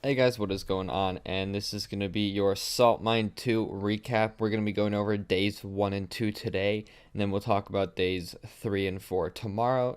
Hey guys, what is going on? And this is going to be your Saltmine 2 recap. We're going to be going over days 1 and 2 today, and then we'll talk about days 3 and 4 tomorrow,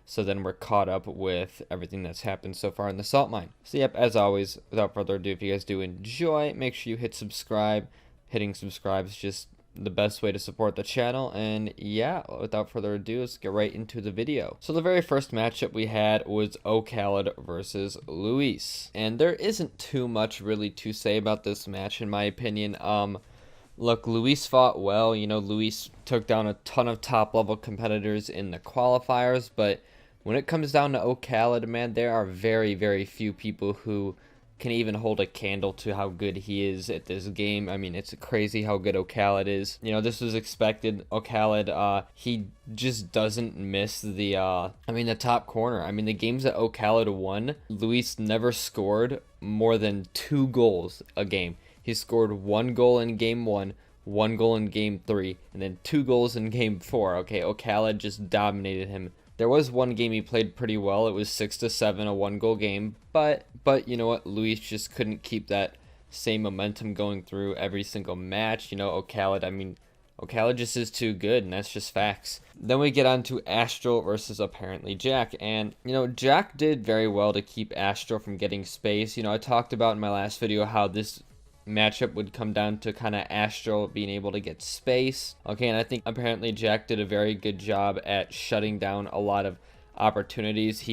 so then we're caught up with everything that's happened so far in the Saltmine. So yep, as always, without further ado, if you guys do enjoy, make sure you hit subscribe. Hitting subscribe is just the best way to support the channel, and yeah, without further ado, let's get right into the video. So the very first matchup we had was Okhalid versus Luis, and there isn't too much really to say about this match in my opinion. Look, Luis fought well. Luis took down a ton of top level competitors in the qualifiers, but when it comes down to Okhalid, man, there are very few people who can even hold a candle to how good he is at this game. I mean, it's crazy how good Okhalid is. This was expected. Okhalid, he just doesn't miss the top corner. I mean, the games that Okhalid won, Luis never scored more than 2 goals a game. He scored 1 goal in game 1, 1 goal in game 3, and then 2 goals in game 4. Okay, Okhalid just dominated him. There was one game he played pretty well. It was 6-7, a 1-goal game. But you know what? Luis just couldn't keep that same momentum going through every single match. Okhalid just is too good, and that's just facts. Then we get on to Astro versus apparently Jack. And, Jack did very well to keep Astro from getting space. I talked about in my last video how this matchup would come down to kind of Astro being able to get space. Okay, and I think apparently Jack did a very good job at shutting down a lot of opportunities.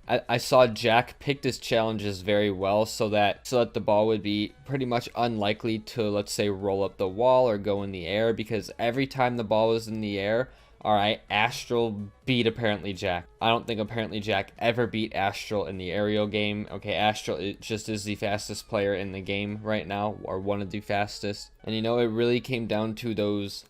I saw Jack picked his challenges very well so that the ball would be pretty much unlikely to, let's say, roll up the wall or go in the air, because every time the ball was in the air, alright, Astral beat apparently Jack. I don't think apparently Jack ever beat Astral in the aerial game. Okay, Astral just is the fastest player in the game right now, or one of the fastest. And it really came down to those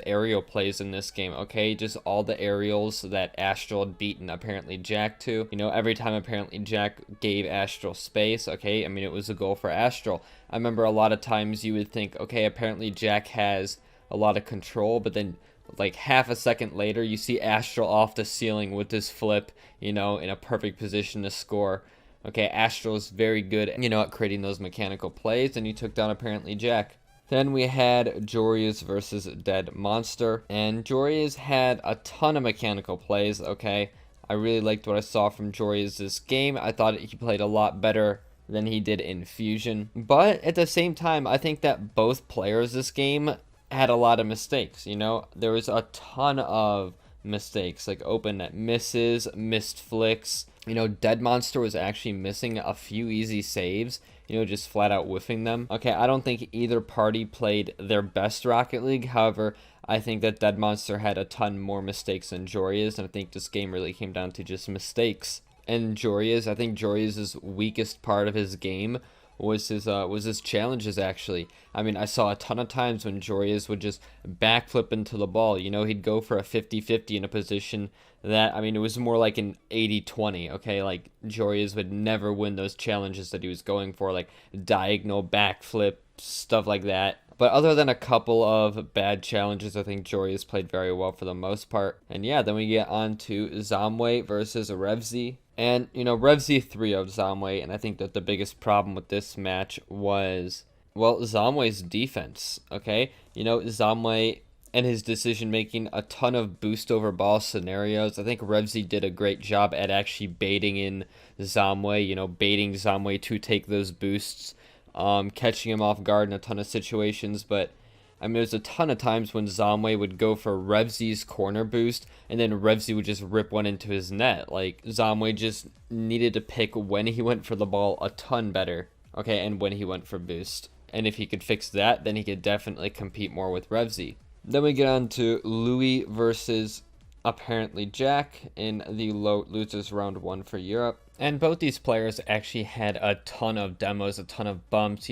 aerial plays in this game. Okay, just all the aerials that Astral had beaten apparently Jack to. Every time apparently Jack gave Astral space, okay, I mean, it was a goal for Astral. I remember a lot of times you would think, okay, apparently Jack has a lot of control, but then like half a second later, you see Astral off the ceiling with this flip, in a perfect position to score. Okay, Astral is very good, at creating those mechanical plays, and he took down apparently Jack. Then we had Giorious versus Dead Monster, and Giorious had a ton of mechanical plays, okay? I really liked what I saw from Giorious this game. I thought he played a lot better than he did in Fusion. But at the same time, I think that both players this game had a lot of mistakes. There was a ton of mistakes, like open net misses, missed flicks. Dead Monster was actually missing a few easy saves, just flat out whiffing them. Okay, I don't think either party played their best Rocket League. However, I think that Dead Monster had a ton more mistakes than Giorious, and I think this game really came down to just mistakes. And Giorious, I think Giorious' weakest part of his game was his challenges, actually. I mean, I saw a ton of times when Giorious would just backflip into the ball. He'd go for a 50-50 in a position that, I mean, it was more like an 80-20, okay? Like, Giorious would never win those challenges that he was going for, like diagonal backflip, stuff like that. But other than a couple of bad challenges, I think Giorious played very well for the most part. And yeah, then we get on to Samiway versus Revs. And, Revs 3-0'd Samiway, and I think that the biggest problem with this match was, well, Samiway's defense, okay? Samiway and his decision-making, a ton of boost over ball scenarios. I think Revs did a great job at actually baiting in Samiway, baiting Samiway to take those boosts, catching him off guard in a ton of situations. But I mean, there's a ton of times when Samiway would go for Revs' corner boost, and then Revs would just rip one into his net. Like, Samiway just needed to pick when he went for the ball a ton better, okay, and when he went for boost. And if he could fix that, then he could definitely compete more with Revs. Then we get on to Louis versus apparently Jack in the losers round 1 for Europe. And both these players actually had a ton of demos, a ton of bumps.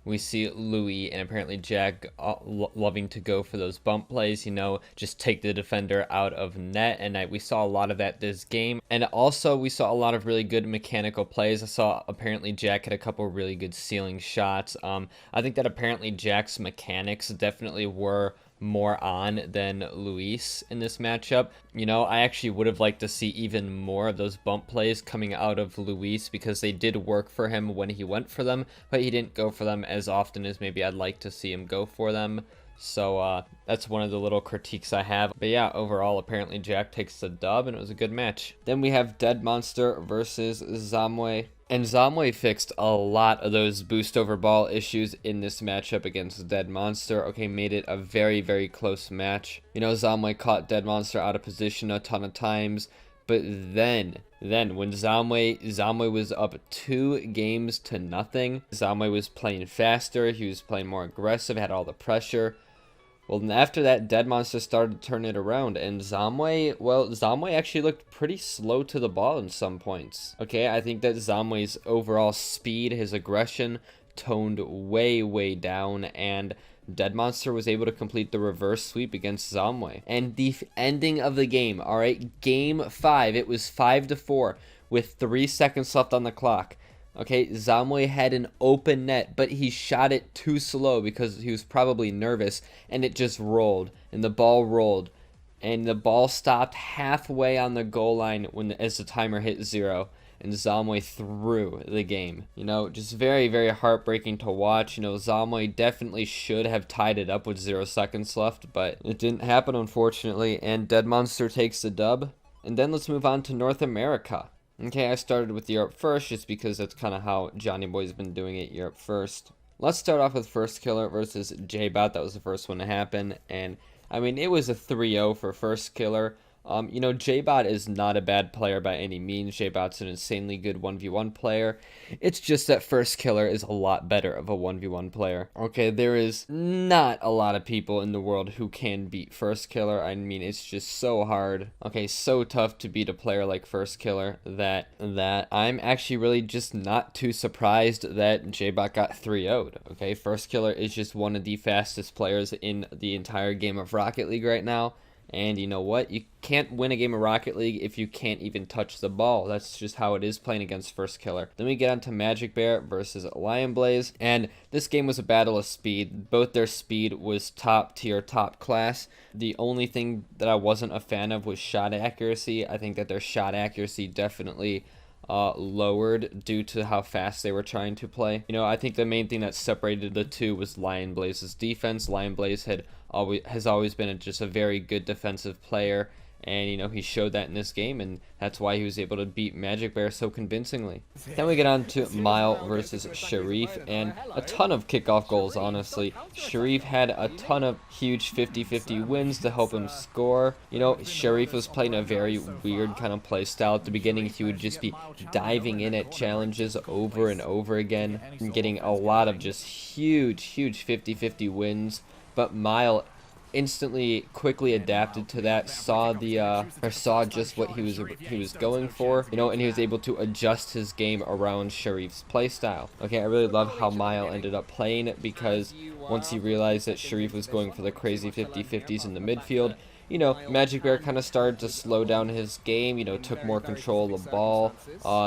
We see Louis and apparently Jack loving to go for those bump plays, just take the defender out of net. And we saw a lot of that this game. And also we saw a lot of really good mechanical plays. I saw apparently Jack had a couple really good ceiling shots. I think that apparently Jack's mechanics definitely were more on than Luis in this matchup. You know, I actually would have liked to see even more of those bump plays coming out of Luis, because they did work for him when he went for them, but he didn't go for them as often as maybe I'd like to see him go for them. So that's one of the little critiques I have. But yeah, overall, apparently Jack takes the dub, and it was a good match. Then we have Dead Monster versus Samiway. And Samiway fixed a lot of those boost over ball issues in this matchup against Dead Monster. Okay, made it a very, very close match. You know, Samiway caught Dead Monster out of position a ton of times. But then when Samiway was up 2 games to nothing, Samiway was playing faster, he was playing more aggressive, had all the pressure. Well, after that, Dead Monster started to turn it around, and Samiway actually looked pretty slow to the ball in some points. Okay, I think that Samiway's overall speed, his aggression, toned way, way down, and Dead Monster was able to complete the reverse sweep against Samiway. And the ending of the game, alright, Game 5, it was 5-4 with 3 seconds left on the clock. Okay, Samiway had an open net, but he shot it too slow because he was probably nervous, and it just rolled, and the ball rolled, and the ball stopped halfway on the goal line as the timer hit 0, and Samiway threw the game. You know, just very, very heartbreaking to watch. You know, Samiway definitely should have tied it up with 0 seconds left, but it didn't happen, unfortunately, and Dead Monster takes the dub. And then let's move on to North America. Okay, I started with Europe first just because that's kind of how Johnnyboi'S been doing it, Europe first. Let's start off with Firstkiller versus J-Bot. That was the first one to happen, and I mean, it was a 3-0 for Firstkiller. You know, J-Bot is not a bad player by any means. J-Bot's an insanely good 1v1 player. It's just that Firstkiller is a lot better of a 1v1 player. Okay, there is not a lot of people in the world who can beat Firstkiller. I mean, it's just so hard. Okay, so tough to beat a player like Firstkiller that I'm actually really just not too surprised that J-Bot got 3-0'd. Okay, Firstkiller is just one of the fastest players in the entire game of Rocket League right now. And you know what? You can't win a game of Rocket League if you can't even touch the ball. That's just how it is playing against Firstkiller. Then we get on to Magicbear versus Lionblaze. And this game was a battle of speed. Both their speed was top tier, top class. The only thing that I wasn't a fan of was shot accuracy. I think that their shot accuracy definitely lowered due to how fast they were trying to play. You know, I think the main thing that separated the two was Lionblaze's defense. Lionblaze has always been just a very good defensive player, and you know, he showed that in this game, and that's why he was able to beat Magicbear so convincingly. Then we get on to Mile versus Sharif, and a ton of kickoff goals, honestly. Sharif had a ton of huge 50-50 wins to help him score. You know, Sharif was playing a very weird kind of play style. At the beginning, he would just be diving in at challenges over and over again, and getting a lot of just huge 50-50 wins. But Mile quickly adapted to that, saw just what he was going for, you know, and he was able to adjust his game around Sharif's playstyle. Okay, I really love how Mile ended up playing it, because once he realized that Sharif was going for the crazy 50-50s in the midfield, you know, Magicbear kind of started to slow down his game, you know, took more control of the ball,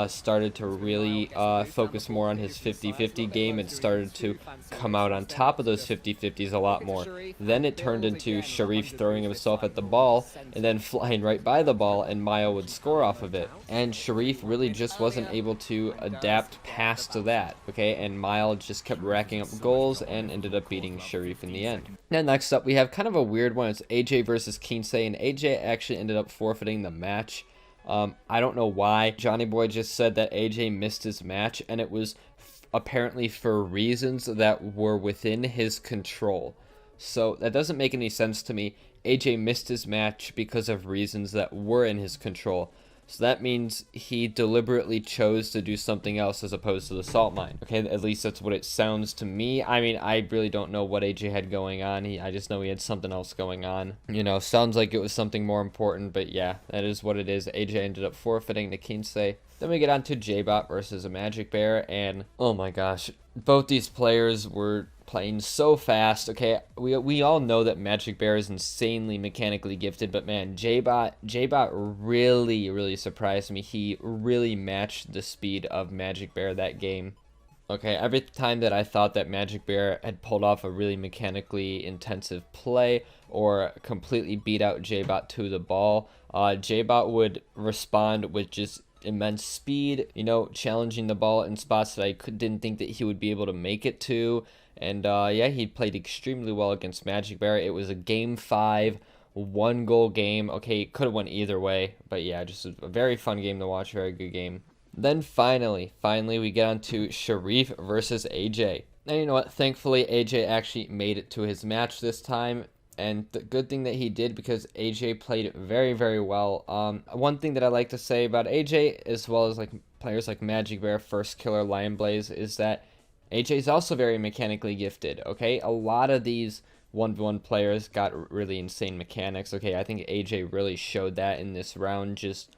started to really focus more on his 50-50 game, and started to come out on top of those 50-50s a lot more. Then it turned into Sharif throwing himself at the ball and then flying right by the ball, and Maya would score off of it. And Sharif really just wasn't able to adapt past that, okay? And Mile just kept racking up goals and ended up beating Sharif in the end. Now next up, we have kind of a weird one. It's AJ versus Kinsey, and AJ actually ended up forfeiting the match. I don't know why. Johnnyboi'S just said that AJ missed his match, and it was apparently for reasons that were within his control. So that doesn't make any sense to me. AJ missed his match because of reasons that were in his control. So that means he deliberately chose to do something else as opposed to the Saltmine. Okay, at least that's what it sounds to me. I mean, I really don't know what AJ had going on. I just know he had something else going on. You know, sounds like it was something more important, but yeah, that is what it is. AJ ended up forfeiting to Kinsey. Then we get on to J-Bot versus a Magicbear, and oh my gosh, both these players were playing so fast. Okay, we all know that Magicbear is insanely mechanically gifted, but man, J-Bot really surprised me. He really matched the speed of Magicbear that game. Okay, every time that I thought that Magicbear had pulled off a really mechanically intensive play or completely beat out J-Bot to the ball, J-Bot would respond with just immense speed, you know, challenging the ball in spots that didn't think that he would be able to make it to. And yeah, he played extremely well against Magicbear. It was a game 5, 1-goal game. Okay, it could have went either way, but yeah, just a very fun game to watch, very good game. Then finally, we get on to Sharif versus AJ. And you know what? Thankfully, AJ actually made it to his match this time. And the good thing that he did, because AJ played very, very well. One thing that I like to say about AJ, as well as like players like Magicbear, Firstkiller, Lionblaze, is that AJ is also very mechanically gifted. Okay, a lot of these 1v1 players got really insane mechanics. Okay, I think AJ really showed that in this round. Just,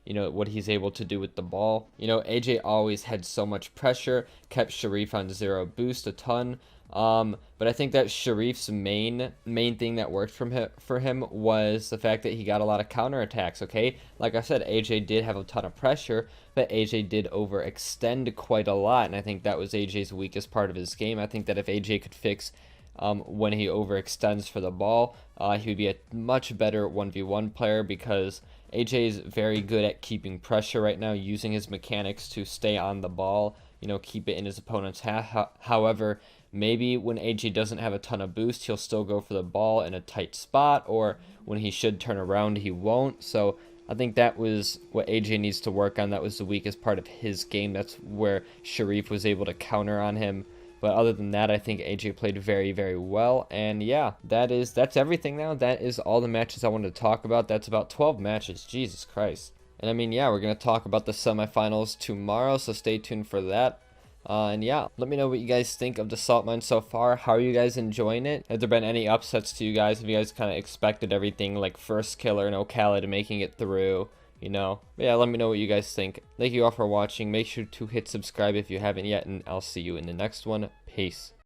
you know, what he's able to do with the ball. You know, AJ always had so much pressure, kept Sharif on 0 boost a ton. But I think that Sharif's main thing that worked for him was the fact that he got a lot of counterattacks, okay? Like I said, AJ did have a ton of pressure, but AJ did overextend quite a lot, and I think that was AJ's weakest part of his game. I think that if AJ could fix when he overextends for the ball, he would be a much better 1v1 player, because AJ is very good at keeping pressure right now, using his mechanics to stay on the ball, you know, keep it in his opponent's half. However, maybe when AJ doesn't have a ton of boost, he'll still go for the ball in a tight spot, or when he should turn around, he won't. So I think that was what AJ needs to work on. That was the weakest part of his game. That's where Sharif was able to counter on him. But other than that, I think AJ played very, very well. And yeah, that's everything now. That is all the matches I wanted to talk about. That's about 12 matches. Jesus Christ. And I mean, yeah, we're going to talk about the semifinals tomorrow, so stay tuned for that. And yeah, let me know what you guys think of the Saltmine so far. How are you guys enjoying it? Have there been any upsets to you guys? Have you guys kind of expected everything like Firstkiller and Okhalid making it through? You know, but yeah, let me know what you guys think. Thank you all for watching. Make sure to hit subscribe if you haven't yet, and I'll see you in the next one. Peace.